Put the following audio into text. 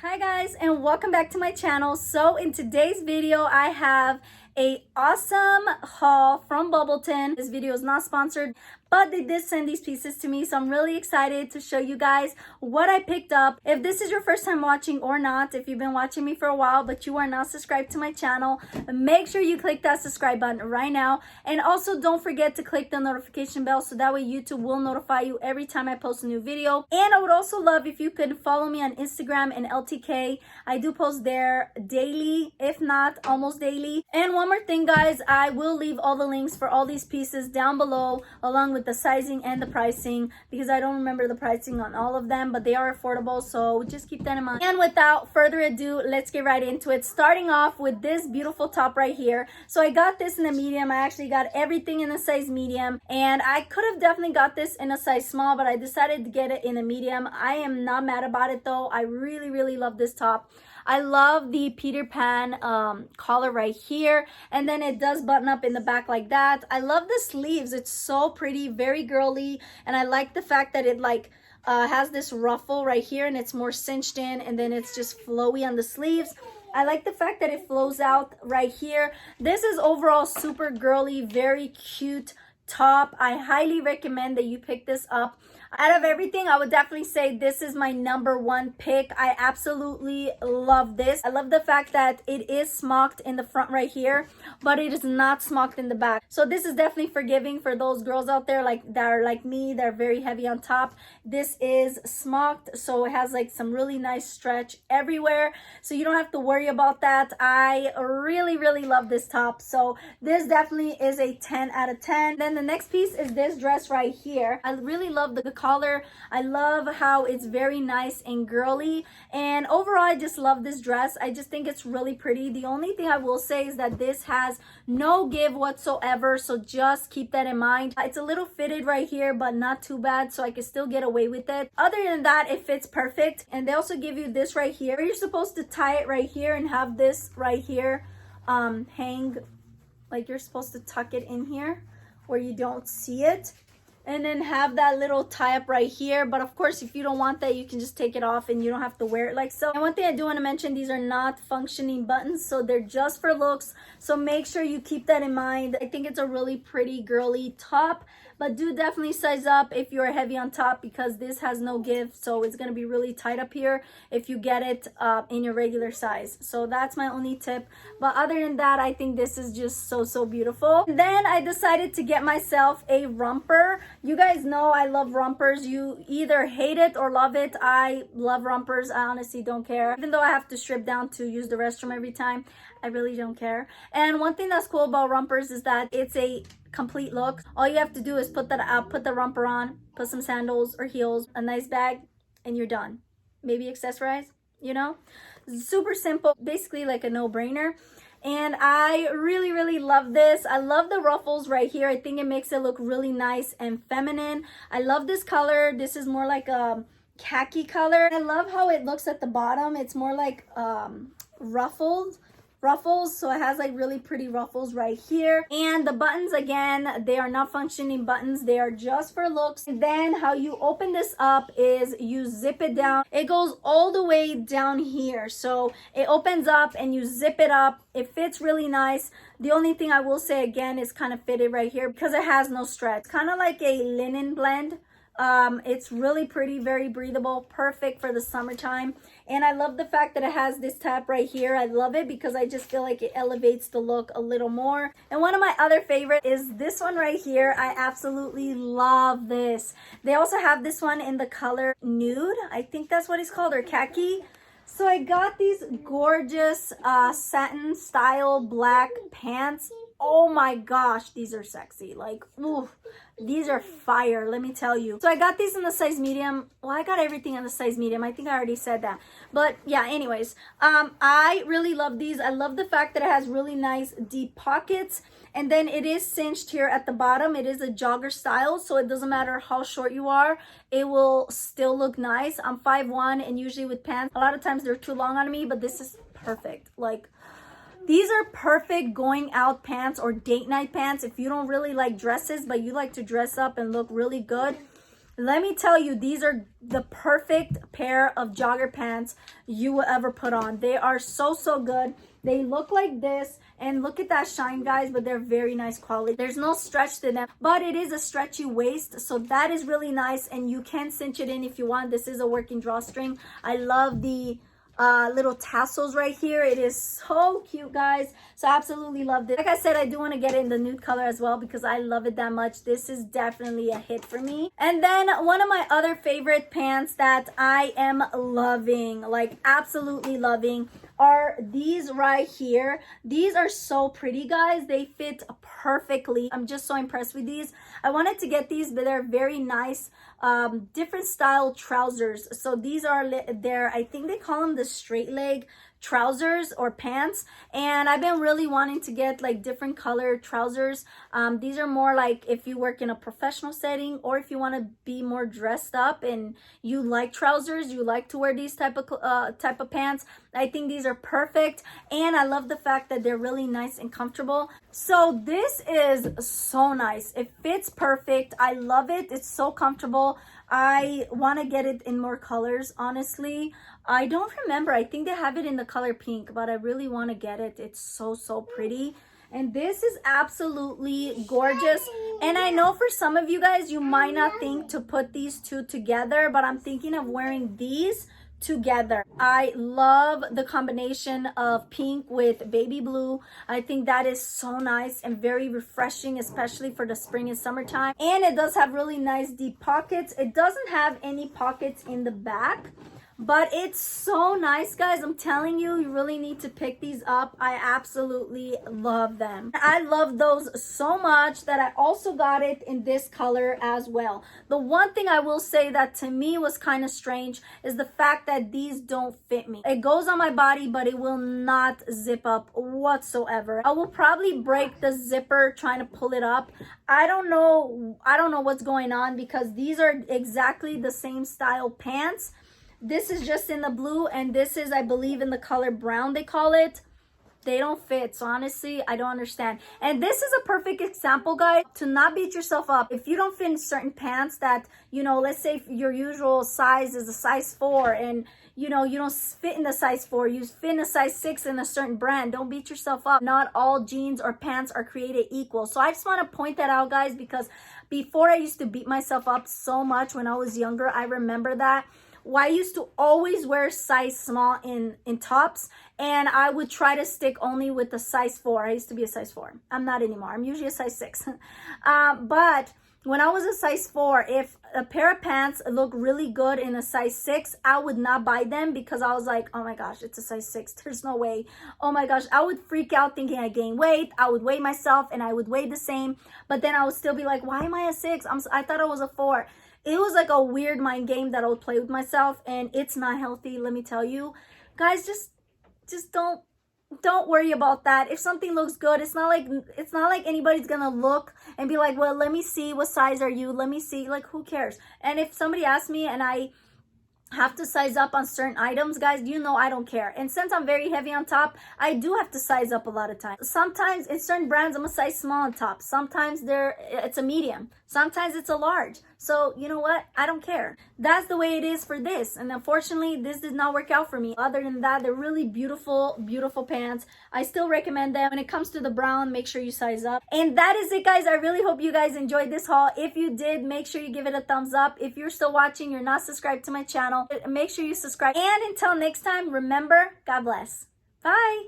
Hi guys, and welcome back to my channel. So in today's video I have a awesome haul from Bubledon. This video is not sponsored, but they did send these pieces to me, so I'm really excited to show you guys what I picked up. If this is your first time watching or not, if you've been watching me for a while but you are not subscribed to my channel, make sure you click that subscribe button right now, and also don't forget to click the notification bell so that way YouTube will notify you every time I post a new video. And I would also love if you could follow me on Instagram and LTK. I do post there daily, if not almost daily. And one more thing guys, I will leave all the links for all these pieces down below along with the sizing and the pricing, because I don't remember the pricing on all of them, but they are affordable, so just keep that in mind. And without further ado, let's get right into it, starting off with this beautiful top right here. So I got this in a medium. I actually got everything in a size medium, and I could have definitely got this in a size small, but I decided to get it in a medium. I am not mad about it though. I really love this top. I love the Peter Pan collar right here, and then it does button up in the back like that. I love the sleeves. It's so pretty, very girly, and I like the fact that it has this ruffle right here and it's more cinched in, and then it's just flowy on the sleeves. I like the fact that it flows out right here. This is overall super girly, very cute top. I highly recommend that you pick this up. Out of everything, I would definitely say this is my #1 pick. I absolutely love this. I love the fact that it is smocked in the front right here, but it is not smocked in the back. So this is definitely forgiving for those girls out there that are like me. They're very heavy on top. This is smocked, so it has like some really nice stretch everywhere, so you don't have to worry about that. I really love this top, so this definitely is a 10 out of 10. Then the next piece is this dress right here. I really love the color. I love how it's very nice and girly, and overall I just love this dress. I just think it's really pretty. The only thing I will say is that this has no give whatsoever, so just keep that in mind. It's a little fitted right here, but not too bad, so I can still get away with it. Other than that, it fits perfect. And they also give you this right here. You're supposed to tie it right here and have this right here hang, like you're supposed to tuck it in here where you don't see it, and then have that little tie up right here. But of course, if you don't want that, you can just take it off and you don't have to wear it like so. And one thing I do want to mention, these are not functioning buttons, so they're just for looks, so make sure you keep that in mind. I think it's a really pretty girly top, but do definitely size up if you're heavy on top, because this has no give, so it's going to be really tight up here if you get it in your regular size. So that's my only tip, but other than that, I think this is just so beautiful. And then I decided to get myself a romper. You guys know I love rompers. You either hate it or love it. I love rompers. I honestly don't care. Even though I have to strip down to use the restroom every time, I really don't care. And one thing that's cool about rompers is that it's a complete look. All you have to do is put the romper on, put some sandals or heels, a nice bag, and you're done. Maybe accessorize, you know? Super simple, basically like a no-brainer. And I really love this. I love the ruffles right here. I think it makes it look really nice and feminine. I love this color. This is more like a khaki color. I love how it looks at the bottom. It's more like ruffles, so it has like really pretty ruffles right here. And the buttons, again, they are not functioning buttons, they are just for looks. And then how you open this up is you zip it down. It goes all the way down here, so it opens up and you zip it up. It fits really nice. The only thing I will say, again, is kind of fitted right here because it has no stretch. It's kind of like a linen blend. It's really pretty, very breathable, perfect for the summertime. And I love the fact that it has this tab right here. I love it because I just feel like it elevates the look a little more. And one of my other favorite is this one right here. I absolutely love this. They also have this one in the color nude, I think that's what it's called, or khaki. So I got these gorgeous satin style black pants. Oh my gosh, these are sexy. Like, ooh, these are fire, let me tell you. So I got these in the size medium. Well, I got everything in the size medium. I think I already said that. But yeah, anyways, I really love these. I love the fact that it has really nice deep pockets. And then it is cinched here at the bottom. It is a jogger style, so it doesn't matter how short you are, it will still look nice. I'm 5'1", and usually with pants, a lot of times they're too long on me, but this is perfect. Like, these are perfect going out pants or date night pants if you don't really like dresses, but you like to dress up and look really good. Let me tell you, these are the perfect pair of jogger pants you will ever put on. They are so, so good. They look like this, and look at that shine, guys, but they're very nice quality. There's no stretch to them, but it is a stretchy waist, so that is really nice, and you can cinch it in if you want. This is a working drawstring. I love the little tassels right here. It is so cute, guys. So I absolutely love this. Like I said, I do want to get it in the nude color as well because I love it that much. This is definitely a hit for me. And then one of my other favorite pants that I am loving, like absolutely loving, are these right here. These are so pretty, guys. They fit perfectly. I'm just so impressed with these. I wanted to get these, but they're very nice, different style trousers. So these are I think they call them the straight leg trousers or pants, and I've been really wanting to get like different color trousers. These are more like if you work in a professional setting, or if you want to be more dressed up and you like trousers, you like to wear these type of pants. I think these are perfect, and I love the fact that they're really nice and comfortable. So this is so nice. It fits perfect. I love it. It's so comfortable. I want to get it in more colors, honestly. I don't remember. I think they have it in the color pink, but I really want to get it. It's so, so pretty. And this is absolutely gorgeous. And I know for some of you guys, you might not think to put these two together, but I'm thinking of wearing these together. I love the combination of pink with baby blue. I think that is so nice and very refreshing, especially for the spring and summertime. And it does have really nice deep pockets. It doesn't have any pockets in the back, but it's so nice, guys. I'm telling you, you really need to pick these up. I absolutely love them. I love those so much that I also got it in this color as well. The one thing I will say that to me was kind of strange is the fact that these don't fit me. It goes on my body, but it will not zip up whatsoever. I will probably break the zipper trying to pull it up. I don't know what's going on, because these are exactly the same style pants. This is just in the blue, and this is, I believe, in the color brown, they call it. They don't fit, so honestly, I don't understand. And this is a perfect example, guys, to not beat yourself up. If you don't fit in certain pants that, you know, let's say your usual size is a size 4, and you know, you don't fit in the size 4, you fit in a size 6 in a certain brand. Don't beat yourself up. Not all jeans or pants are created equal. So I just want to point that out, guys, because before I used to beat myself up so much when I was younger. I remember that. Well, I used to always wear size small in tops, and I would try to stick only with the size 4. I used to be a size 4. I'm not anymore. I'm usually a size 6. But when I was a size 4, if a pair of pants look really good in a size 6, I would not buy them, because I was like, oh my gosh, it's a size 6. There's no way. Oh my gosh, I would freak out thinking I gained weight. I would weigh myself, and I would weigh the same, but then I would still be like, why am I a 6? I thought I was a 4. It was like a weird mind game that I would play with myself, and it's not healthy, let me tell you. Guys, just don't worry about that. If something looks good, it's not like anybody's gonna look and be like, well, let me see, what size are you? Let me see. Like, who cares? And if somebody asks me and I have to size up on certain items, guys, you know I don't care. And since I'm very heavy on top, I do have to size up a lot of times. Sometimes in certain brands, I'm a size small on top. Sometimes it's a medium. Sometimes it's a large. So you know what? I don't care. That's the way it is for this. And unfortunately, this did not work out for me. Other than that, they're really beautiful, beautiful pants. I still recommend them. When it comes to the brown, make sure you size up. And that is it, guys. I really hope you guys enjoyed this haul. If you did, make sure you give it a thumbs up. If you're still watching, you're not subscribed to my channel, make sure you subscribe. And until next time, remember, God bless. Bye.